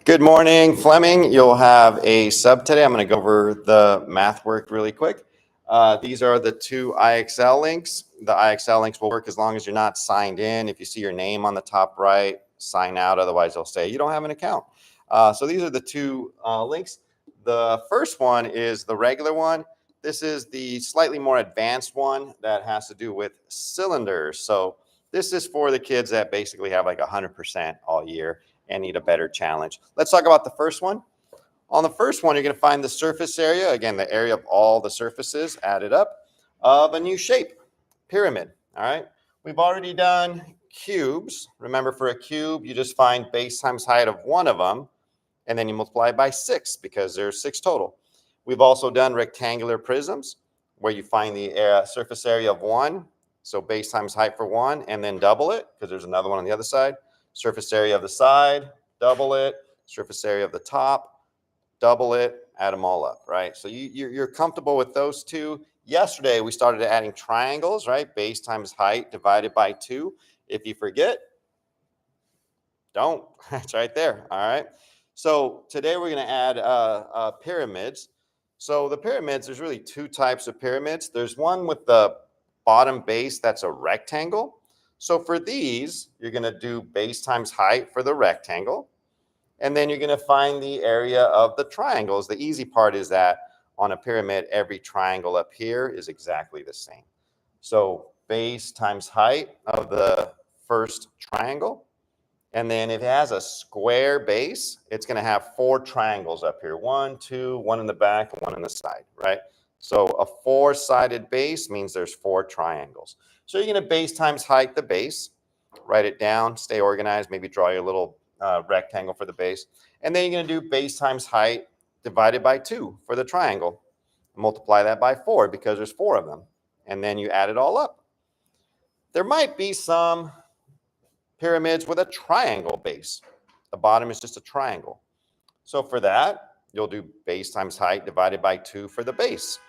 Good morning, Fleming. You'll have a sub today. I'm going to go over the math work really quick. These are the two IXL links. The IXL links will work as long as you're not signed in. If you see your name on the top right, sign out. Otherwise, they'll say you don't have an account. So these are the two links. The first one is the regular one. This is the slightly more advanced one that has to do with cylinders. So this is for the kids that basically have like 100% all year and need a better challenge. Let's talk about the first one. On the first one, you're going to find the surface area, again, the area of all the surfaces added up, of a new shape, pyramid, all right? We've already done cubes. Remember, for a cube, you just find base times height of one of them, and then you multiply it by 6 because there's 6 total. We've also done rectangular prisms, where you find the surface area of 1, so base times height for 1, and then double it, because there's another one on the other side. Surface area of the side, double it. Surface area of the top, double it. Add them all up, right? So you're comfortable with those two. Yesterday, we started adding triangles, right? Base times height divided by 2. If you forget, don't. It's right there, all right? So today, we're going to add pyramids. So the pyramids, there's really two types of pyramids. There's one with the bottom base that's a rectangle. So for these, you're going to do base times height for the rectangle. And then you're going to find the area of the triangles. The easy part is that on a pyramid, every triangle up here is exactly the same. So base times height of the first triangle. And then if it has a square base, it's going to have 4 triangles up here. 1, 2, 1 in the back, and 1 in the side, right? So a 4-sided base means there's 4 triangles. So you're going to base times height the base. Write it down, stay organized, maybe draw your little rectangle for the base. And then you're going to do base times height divided by 2 for the triangle. Multiply that by 4 because there's 4 of them. And then you add it all up. There might be some pyramids with a triangle base. The bottom is just a triangle. So for that, you'll do base times height divided by 2 for the base.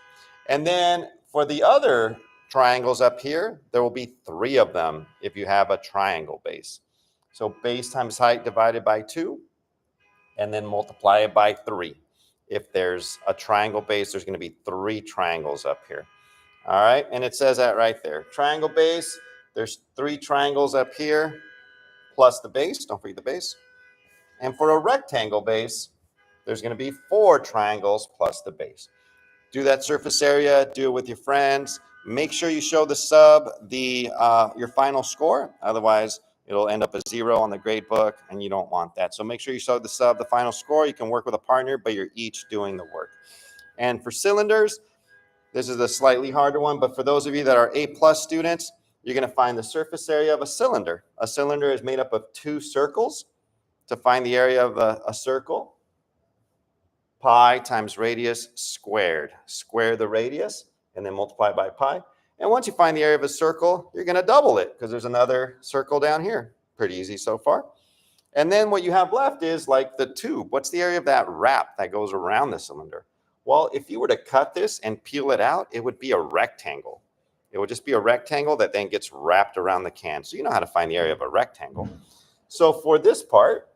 And then for the other triangles up here, there will be 3 of them if you have a triangle base. So base times height divided by 2, and then multiply it by 3. If there's a triangle base, there's going to be 3 triangles up here. All right, and it says that right there. Triangle base, there's 3 triangles up here, plus the base. Don't forget the base. And for a rectangle base, there's going to be 4 triangles plus the base. Do that surface area. Do it with your friends. Make sure you show the sub your final score. Otherwise, it'll end up a 0 on the grade book, and you don't want that. So make sure you show the sub the final score. You can work with a partner, but you're each doing the work. And for cylinders, this is a slightly harder one, but for those of you that are A+ students, you're going to find the surface area of a cylinder. A cylinder is made up of 2 circles. To find the area of a circle, pi times radius squared. Square the radius and then multiply by pi. And once you find the area of a circle, you're going to double it because there's another circle down here. Pretty easy so far. And then what you have left is like the tube. What's the area of that wrap that goes around the cylinder? Well, if you were to cut this and peel it out, it would be a rectangle. It would just be a rectangle that then gets wrapped around the can. So you know how to find the area of a rectangle. So for this part,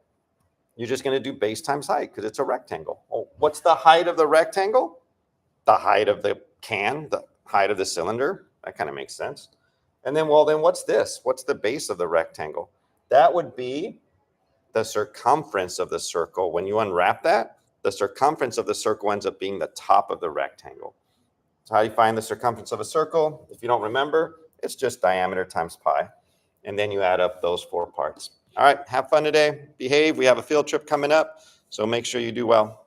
you're just going to do base times height because it's a rectangle. Oh, what's the height of the rectangle? The height of the can, the height of the cylinder. That kind of makes sense. And then, well, then what's this? What's the base of the rectangle? That would be the circumference of the circle. When you unwrap that, the circumference of the circle ends up being the top of the rectangle. So how do you find the circumference of a circle? If you don't remember, it's just diameter times pi. And then you add up those 4 parts. All right, have fun today. Behave. We have a field trip coming up, so make sure you do well.